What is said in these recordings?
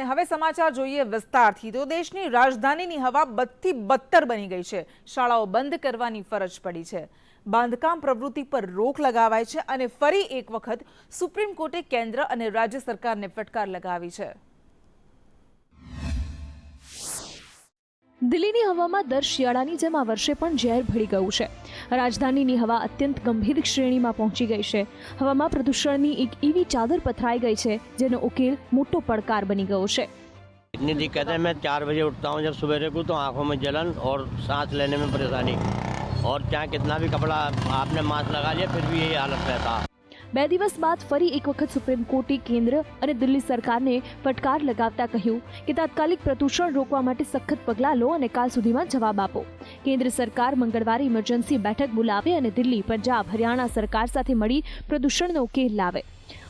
અને હવે સમાચાર જોઈએ વિસ્તારથી તો દેશની રાજધાનીની હવા બદથી બદતર બની ગઈ છે। શાળાઓ બંધ કરવાની ફરજ પડી છે। બાંધકામ પ્રવૃત્તિ પર રોક લગાવાઈ છે અને ફરી એક વખત સુપ્રીમ કોર્ટે કેન્દ્ર અને રાજ્ય સરકારને ફટકાર લગાવી છે। દિલ્હીની હવામાં દર શિયાળાની જેમ આ વર્ષે પણ ઝેર ભળી ગયું છે। રાજધાનીની હવા અત્યંત ગંભીર શ્રેણીમાં પહોંચી ગઈ છે। હવામાં પ્રદૂષણની એક એવી ચાદર પથરાઈ ગઈ છે જેનો ઉકેલ મોટો પડકાર બની ગયો છે। इतनी दिक्कत है, मैं 4 बजे उठता हूँ जब सवेरे को, तो आंखों में जलन और सांस लेने में परेशानी, और चाहे कितना भी कपड़ा आपने मास्क लगा लिया फिर भी यही हालत रहता है। 2 દિવસ બાદ ફરી એક વખત સુપ્રીમ કોર્ટે કેન્દ્ર અને દિલ્હી સરકારને ફટકાર લગાવતા કહ્યું કે તાત્કાલિક પ્રદૂષણ રોકવા માટે સખત પગલાં લો અને કાલ સુધીમાં જવાબ આપો। કેન્દ્ર સરકાર મંગળવારે ઇમરજન્સી બેઠક બોલાવે અને દિલ્હી, પંજાબ, હરિયાણા સરકાર સાથે મળી પ્રદૂષણનો ઉકેલ લાવે।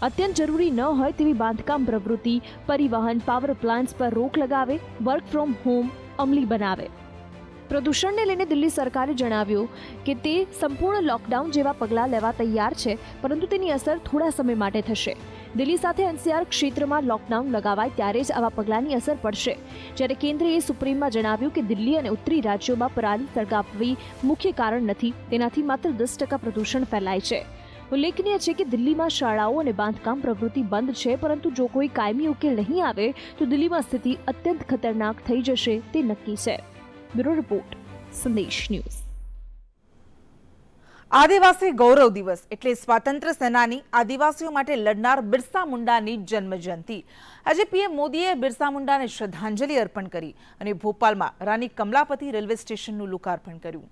અત્યંત જરૂરી ન હોય તેવી બાંધકામ પ્રવૃત્તિ, પરિવહન, પાવર પ્લાન્ટ્સ પર રોક લગાવે, વર્ક ફ્રોમ હોમ અમલી બનાવે। પ્રદૂષણને લઈને દિલ્હી સરકારે જણાવ્યું કે તે સંપૂર્ણ લોકડાઉન જેવા પગલાં લેવા તૈયાર છે, પરંતુ તેની અસર થોડા સમય માટે થશે। દિલ્હી સાથે એનસીઆર ક્ષેત્રમાં લોકડાઉન લગાવાય ત્યારે જ આવા પગલાંની અસર પડશે, જ્યારે કેન્દ્રએ સુપ્રીમમાં જણાવ્યું કે દિલ્હી અને ઉત્તરી રાજ્યોમાં પરાલી સળગાવવી મુખ્ય કારણ નથી, તેનાથી માત્ર 10% પ્રદૂષણ ફેલાય છે। ઉલ્લેખનીય છે કે દિલ્હીમાં શાળાઓ અને બાંધકામ પ્રવૃત્તિ બંધ છે, પરંતુ જો કોઈ કાયમી ઉકેલ નહીં આવે તો દિલ્હીમાં સ્થિતિ અત્યંત ખતરનાક થઈ જશે તે નક્કી છે। બ્યુરો રિપોર્ટ, સંદેશ ન્યૂઝ। આદિવાસી ગૌરવ દિવસ એટલે સ્વાતંત્ર્ય સેનાની, આદિવાસીઓ માટે લડનાર બિરસા મુંડાની જન્મજયંતિ। આજે પીએમ મોદીએ બિરસા મુંડાને શ્રદ્ધાંજલિ અર્પણ કરી અને ભોપાલમાં રાની કમલાપતિ રેલવે સ્ટેશનનું લોકાર્પણ કર્યું।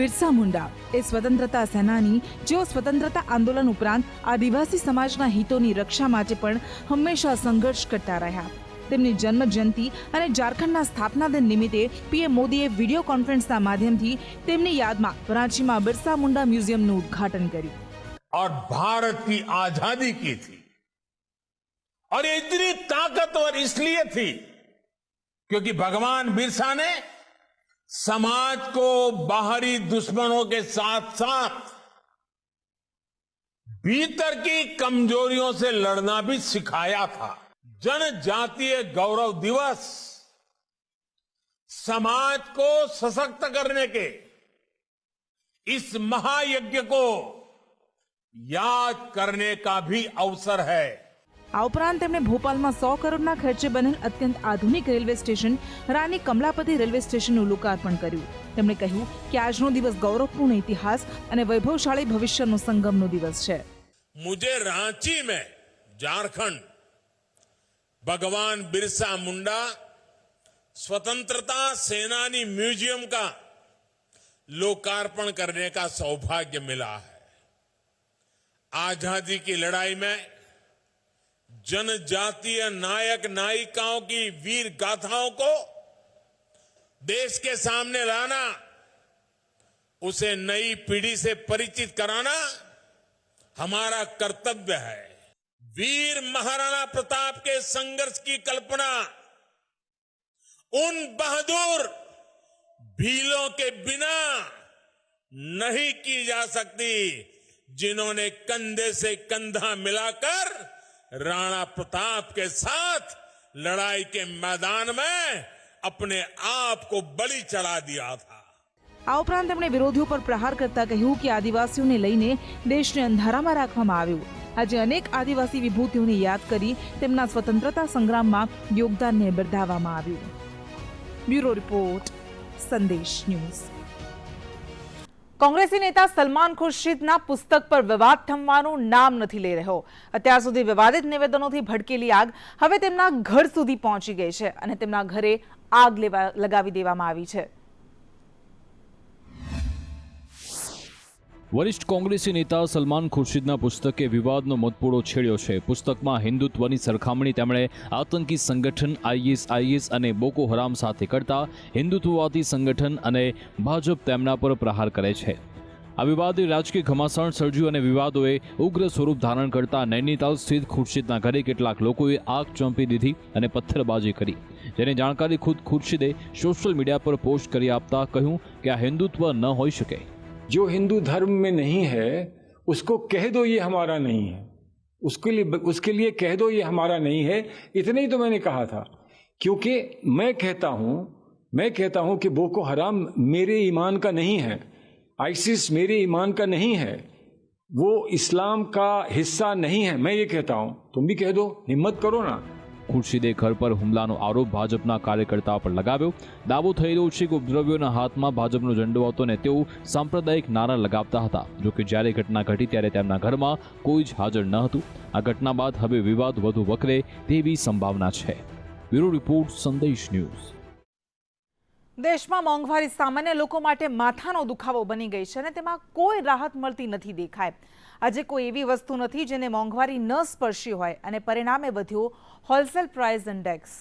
બિરસા મુંડા એ સ્વતંત્રતા સેનાની, જેઓ સ્વતંત્રતા આંદોલન ઉપરાંત આદિવાસી સમાજના હિતોની રક્ષા માટે પણ હંમેશા સંઘર્ષ કરતા રહ્યા। તેમની જન્મ જયંતિ અને ઝારખંડના સ્થાપના દિન નિમિત્તે પીએમ મોદીએ વિડીયો કોન્ફરન્સના માધ્યમથી તેમની યાદમાં રાંચીમાં બિરસા મુંડા મ્યુઝિયમનું ઉદ્ઘાટન કર્યું। और भारत की आजादी की थी, और ये इतनी ताकतवर इसलिए थी क्योंकि भगवान बिरसा ने समाज को बाहरी दुश्मनों के साथ साथ भीतर की कमजोरियों से लड़ना भी सिखाया था। जनजातीय गौरव दिवस समाज को सशक्त करने के इस महायज्ञ को याद करने का भी अवसर है। આ ઉપરાંત તેમણે ભોપાલમાં 100 કરોડના ખર્ચે બનેલ અત્યંત આધુનિક રેલવે સ્ટેશન રાની કમલાપતિ રેલવે સ્ટેશનનું લોકાર્પણ કર્યું। તેમણે કહ્યું કે આજનો દિવસ ગૌરવપૂર્ણ ઇતિહાસ અને વૈભવશાળી ભવિષ્યનો સંગમનો દિવસ છે। मुझे रांची में, झारखंड, भगवान बिरसा मुंडा स्वतंत्रता सेनानी म्यूजियम का लोकार्पण करने का सौभाग्य मिला है। आजादी की लड़ाई में जनजातीय नायक नायिकाओं की वीर गाथाओं को देश के सामने लाना, उसे नई पीढ़ी से परिचित कराना हमारा कर्तव्य है। वीर महाराणा प्रताप के संघर्ष की कल्पना उन बहादुर भीलों के बिना नहीं की जा सकती जिन्होंने कंधे से कंधा मिलाकर राणा प्रताप के साथ लड़ाई के मैदान में अपने आप को बलि चढ़ा दिया था। આ ઉપરાંત તેમણે વિરોધીઓ પર પ્રહાર કરતા કહ્યું કે આદિવાસીઓને લઈને દેશને અંધારામાં રાખવામાં આવ્યું। આજે અનેક આદિવાસી વિભૂતિઓને યાદ કરી તેમના સ્વતંત્રતા સંગ્રામમાં યોગદાનને બિરદાવવામાં આવ્યું। બ્યુરો રિપોર્ટ, સંદેશ ન્યૂઝ। કોંગ્રેસી नेता सलमान खुर्शीदना पुस्तक पर विवाद थमવાનું નામ નથી લઈ રહ્યો। અત્યાર સુધી વિવાદિત નિવેદનોથી ભડકેલી આગ હવે તેમના ઘર સુધી પહોંચી ગઈ છે અને તેમના ઘરે આગ લગાવી દેવામાં આવી છે। वरिष्ठ कांग्रेसी नेता सलमान खुर्शीदना पुस्तके विवादनो मतपूड़ो छेड़्यो छे। पुस्तकमां हिंदुत्वनी सरखामणी तेमणे आतंकी संगठन आईएसआईएस अने बोको हराम साथे करता हिंदुत्ववादी संगठन अने भाजप तेमना पर प्रहार करे छे। आ विवादे राजकीय घमासाण सर्ज्યું અને વિવાદોએ ઉગ્ર સ્વરૂપ ધારણ કરતા નૈનીતાલ સ્થિત ખુરશીદના ઘરે કેટલાક લોકોએ આગ ચોંપી દીધી અને પથ્થરબાજી કરી, જેની જાણકારી ખુદ ખુરશીદે સોશિયલ મીડિયા પર પોસ્ટ કરી આપતા કહ્યું કે આ હિન્દુત્વ ન હોઈ શકે। जो हिंदू धर्म में नहीं है उसको कह दो ये हमारा नहीं है, उसके लिए कह दो ये हमारा नहीं है, इतने ही तो मैंने कहा था। क्योंकि मैं कहता हूं कि बोको हराम मेरे ईमान का नहीं है, आईसिस मेरे ईमान का नहीं है, वो इस्लाम का हिस्सा नहीं है। मैं ये कहता हूं, तुम भी कह दो, हिम्मत करो ना। ખુરશીદે ઘર પર હુમલાનો આરોપ ભાજપના કાર્યકર્તાઓ પર લગાવ્યો. દાવો થઈ રહ્યો છે કે ઉપદ્રવીઓના હાથમાં ભાજપનો ઝંડો હતો અને તેઓ સાંપ્રદાયિક નારા લગાવતા હતા. જો કે જ્યારે ઘટના ઘટી ત્યારે તેમના ઘરમાં કોઈ જ હાજર ન હતું. આ ઘટના બાદ હવે વિવાદ વધુ વકરે તેવી સંભાવના છે. બ્યુરો રિપોર્ટ, સંદેશ ન્યૂઝ. દેશમાં મોંઘવારી સામાન્ય લોકો માટે માથાનો દુખાવો બની ગઈ છે અને તેમાં કોઈ રાહત મળતી નથી દેખાય. આજે કોઈ એવી વસ્તુ નથી જેને મોંઘવારી ન સ્પર્શી હોય અને પરિણામે વધ્યો હોલસેલ પ્રાઇસ ઇન્ડેક્સ.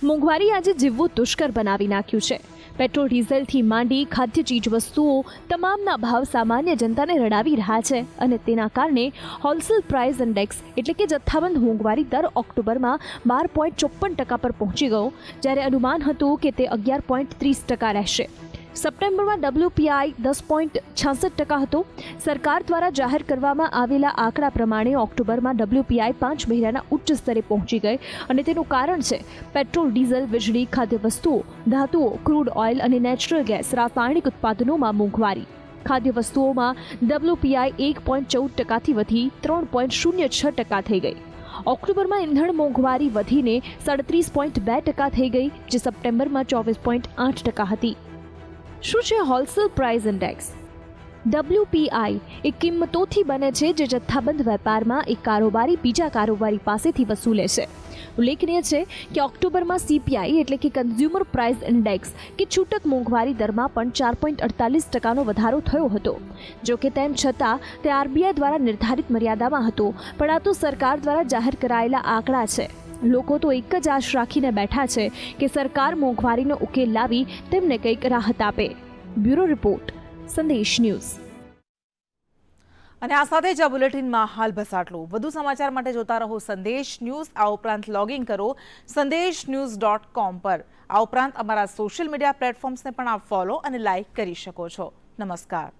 મોંઘવારી આજે જીવવું દુષ્કર બનાવી નાખ્યું છે. પેટ્રોલ ડીઝલથી માંડી ખાદ્ય ચીજ વસ્તુઓ તમામના ભાવ સામાન્ય જનતાને રડાવી રહ્યા છે અને તેના કારણે હોલસેલ પ્રાઇસ ઇન્ડેક્સ એટલે કે જથ્થાબંધ મોંઘવારી દર ઓક્ટોબરમાં 12.54% પર પહોંચી ગયો, જ્યારે અનુમાન હતું કે તે 11.30% રહેશે. સપ્ટેમ્બરમાં WPI 10.66% હતો. સરકાર દ્વારા જાહેર કરવામાં આવેલા આંકડા પ્રમાણે ઓક્ટોબરમાં WPI 5 મહિનાના ઉચ્ચ સ્તરે પહોંચી ગઈ અને તેનું કારણ છે પેટ્રોલ, ડીઝલ, વીજળી, ખાદ્ય વસ્તુઓ, ધાતુઓ, ક્રૂડ ઓઇલ અને નેચરલ ગેસ, રાસાયણિક ઉત્પાદનોમાં મોંઘવારી. ખાદ્ય વસ્તુઓમાં WPI 1.14%થી વધી 3.06% થઈ ગઈ. ઓક્ટોબરમાં ઈંધણ મોંઘવારી વધીને 37.2% થઈ ગઈ, જે સપ્ટેમ્બરમાં 24.8% હતી. શું છે હોલસેલ પ્રાઇસ ઇન્ડેક્સ? WPI એ કિંમતોથી બને છે જે જથ્થાબંધ વેપારમાં એક કારોબારી બીજા કારોબારી પાસેથી વસૂલે છે. ઉલ્લેખનીય છે કે ઓક્ટોબરમાં CPI એટલે કે કન્ઝ્યુમર પ્રાઇસ ઇન્ડેક્સ કે છૂટક મોંઘવારી દરમાં પણ 4.48%નો વધારો થયો હતો. જો કે તેમ છતાં તે RBI દ્વારા નિર્ધારિત મર્યાદામાં હતો, પણ આ તો સરકાર દ્વારા જાહેર કરાયેલા આંકડા છે. લોકો તો એક જ આશ રાખીને બેઠા છે કે સરકાર મોંઘવારીનો ઉકેલ લાવી તેમને કંઈક રાહત આપે. બ્યુરો રિપોર્ટ, સંદેશ ન્યૂઝ. અને આ સાથે જ આ બુલેટિનમાં હાલ બસ આટલું. વધુ સમાચાર માટે જોતા રહો સંદેશ ન્યૂઝ. આ ઉપરાંત લોગિન કરો sandesh.news.com પર. આ ઉપરાંત અમારા સોશિયલ મીડિયા પ્લેટફોર્મ્સને પણ આપ ફોલો અને લાઇક કરી શકો છો. નમસ્કાર.